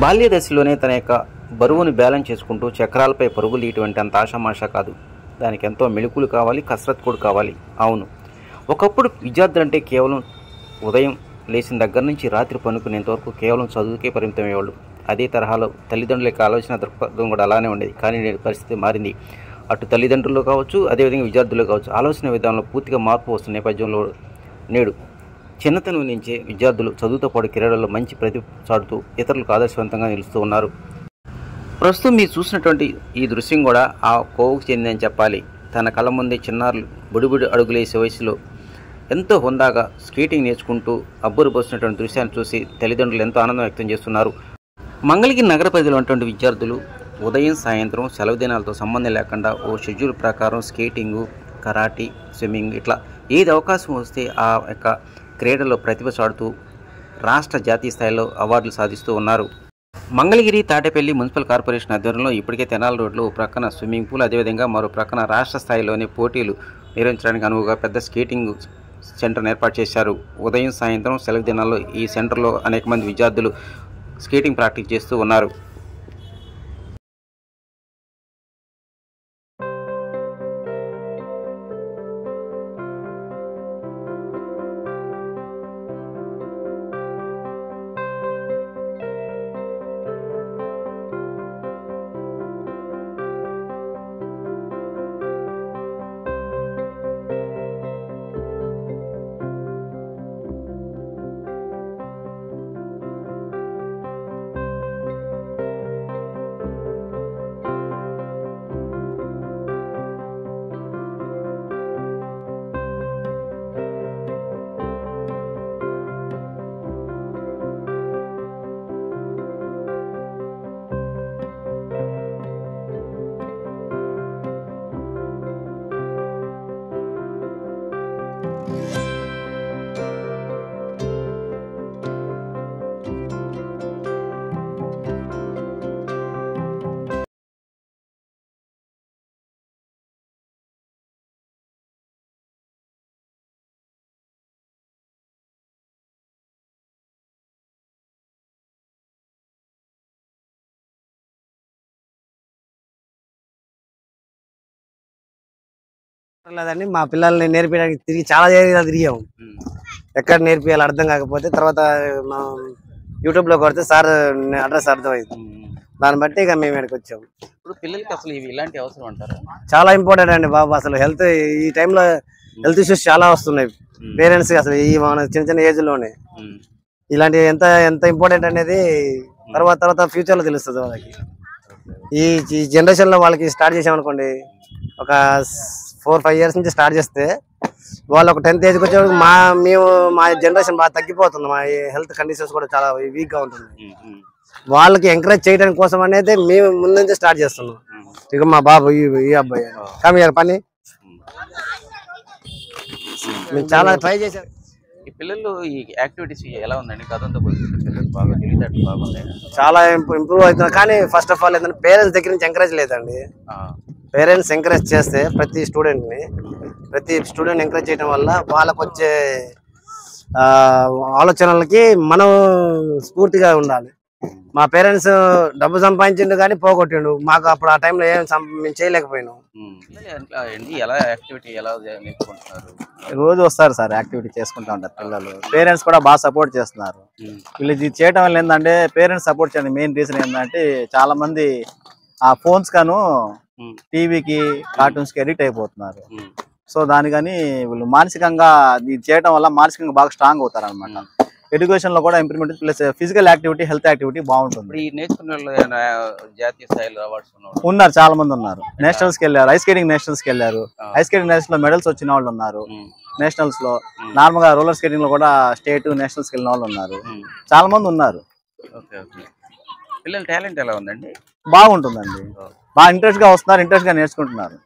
బాల్య దశలోనే తన యొక్క బరువును బ్యాలెన్స్ చేసుకుంటూ చక్రాలపై పరుగులు ఇటువంటి అంత ఆషామాషా కాదు. దానికి ఎంతో మెళుకులు కావాలి, కసరత్ కూడా కావాలి. అవును, ఒకప్పుడు విద్యార్థులంటే కేవలం ఉదయం లేచిన దగ్గర నుంచి రాత్రి పనుకునేంత వరకు కేవలం చదువుకే పరిమితమయ్యేవాళ్ళు. అదే తరహాలో తల్లిదండ్రుల యొక్క ఆలోచన దృక్పథం కూడా అలానే ఉండేది. కానీ నేడు పరిస్థితి మారింది. అటు తల్లిదండ్రులు కావచ్చు, అదేవిధంగా విద్యార్థులు కావచ్చు, ఆలోచన విధానంలో పూర్తిగా మార్పు వస్తున్న నేపథ్యంలో నేడు చిన్నతనం నుంచే విద్యార్థులు చదువుతో పాటు క్రీడల్లో మంచి ప్రతిభ చాటుతూ ఇతరులకు ఆదర్శవంతంగా నిలుస్తూ ఉన్నారు. ప్రస్తుతం మీరు చూసినటువంటి ఈ దృశ్యం కూడా ఆ కోవకు చెందిందని చెప్పాలి. తన కళ్ళ ముందే చిన్నారులు బుడిబుడి అడుగులేసే వయసులో ఎంతో హుందాగా స్కేటింగ్ నేర్చుకుంటూ అబ్బురు పోసినటువంటి దృశ్యాన్ని చూసి తల్లిదండ్రులు ఎంతో ఆనందం వ్యక్తం చేస్తున్నారు. మంగళగిరి నగర పరిధిలో ఉన్నటువంటి విద్యార్థులు ఉదయం సాయంత్రం సెలవు దినాలతో సంబంధం లేకుండా ఓ షెడ్యూల్ ప్రకారం స్కేటింగు, కరాటీ, స్విమ్మింగ్ ఇట్లా ఏది అవకాశం వస్తే ఆ యొక్క క్రీడల్లో ప్రతిభ చాటుతూ రాష్ట్ర జాతీయ స్థాయిలో అవార్డులు సాధిస్తూ ఉన్నారు. మంగళగిరి తాటేపల్లి మున్సిపల్ కార్పొరేషన్ ఆధ్వర్యంలో ఇప్పటికే తెనాలి రోడ్లో ప్రక్కన స్విమ్మింగ్ పూల్, అదేవిధంగా మరో ప్రక్కన రాష్ట్ర స్థాయిలోని పోటీలు నిర్వహించడానికి అనువుగా పెద్ద స్కేటింగ్ సెంటర్ను ఏర్పాటు చేశారు. ఉదయం సాయంత్రం సెలవు దినాల్లో ఈ సెంటర్లో అనేక మంది విద్యార్థులు స్కేటింగ్ ప్రాక్టీస్ చేస్తూ ఉన్నారు. లేదండి, మా పిల్లల్ని నేర్పించడానికి చాలా తిరిగాము. ఎక్కడ నేర్పియాలి అర్థం కాకపోతే తర్వాత యూట్యూబ్ లో కొడితే సార్ అడ్రస్ అర్థమైంది. దాన్ని బట్టి ఇక మేము ఇక్కడికి వచ్చాము. ఇప్పుడు పిల్లలకి అసలు ఇవి ఇలాంటి అవసరం అంటారు? చాలా ఇంపార్టెంట్ అండి బాబు. అసలు హెల్త్ ఈ టైంలో హెల్త్ ఇష్యూస్ చాలా వస్తున్నాయి పేరెంట్స్ కి. అసలు ఈ మన చిన్న చిన్న ఏజ్ లోనే ఇలాంటి ఎంత ఎంత ఇంపార్టెంట్ అనేది తర్వాత ఫ్యూచర్ లో తెలుస్తుంది వాళ్ళకి. ఈ జనరేషన్ లో వాళ్ళకి స్టార్ట్ చేసామనుకోండి, ఒక 4-5 years నుంచి స్టార్ట్ చేస్తే వాళ్ళు ఒక 10th ఏజ్కి వచ్చేవాళ్ళకి మా జనరేషన్ బాగా తగ్గిపోతుంది. మా హెల్త్ కండిషన్స్ కూడా చాలా వీక్ గా ఉంటుంది. వాళ్ళకి ఎంకరేజ్ చేయడానికి కోసం అనేది మేము ముందు నుంచి స్టార్ట్ చేస్తున్నాం. ఇక మా బాబు ఈ అబ్బాయి కమియారు పని మేము చాలా ట్రై చేశాం. ఈ పిల్లలు ఈ యాక్టివిటీస్ ఎలా ఉందండి? గతంతో బాగా తెలియదు, బాగుంది, చాలా ఇంప్రూవ్ అవుతున్నారు. కానీ ఫస్ట్ ఆఫ్ ఆల్ ఏంటంటే పేరెంట్స్ దగ్గర నుంచి ఎంకరేజ్ లేదండి. పేరెంట్స్ ఎంకరేజ్ చేస్తే ప్రతి స్టూడెంట్ ఎంకరేజ్ చేయడం వల్ల వాళ్ళకు వచ్చే ఆలోచనలకి మనం స్ఫూర్తిగా ఉండాలి. మా పేరెంట్స్ డబ్బు సంపాదించిండు కానీ పోగొట్టిండు. మాకు అప్పుడు ఆ టైంలో మేము చేయలేకపోయినాం. రోజు వస్తారు సార్, యాక్టివిటీ చేసుకుంటా ఉంటారు పిల్లలు. పేరెంట్స్ కూడా బాగా సపోర్ట్ చేస్తున్నారు. వీళ్ళు ఇది చేయడం వల్ల ఏంటంటే పేరెంట్స్ సపోర్ట్ చేయడం మెయిన్ రీజన్ ఏంటంటే చాలా మంది ఆ ఫోన్స్ గాను టీవీకి కార్టూన్స్ కి అడిక్ట్ అయిపోతున్నారు. సో దానికని వీళ్ళు మానసికంగా ఇది చేయడం వల్ల మానసికంగా బాగా స్ట్రాంగ్ అవుతారు అనమాట. ఎడ్యుకేషన్ లో కూడా improvement plus physical activity, health activity బాగుంటుంది. ఉన్నారు, చాలా మంది ఉన్నారు. నేషనల్స్ కి వెళ్ళారు, ఐస్ స్కేటింగ్ నేషనల్స్ కి వెళ్ళారు. ఐస్ స్కేటింగ్ నేషనల్స్ లో మెడల్స్ వచ్చిన వాళ్ళు ఉన్నారు. నేషనల్స్ లో నార్మల్ గా రోలర్ స్కేటింగ్ లో కూడా స్టేట్ నేషనల్స్ కి వెళ్ళిన వాళ్ళు ఉన్నారు. చాలా మంది ఉన్నారు. పిల్లల టాలెంట్ ఎలా ఉందండి? బాగుంటుందండి, బాగా ఇంట్రెస్ట్ గా వస్తున్నారు, ఇంట్రెస్ట్ గా నేర్చుకుంటున్నారు.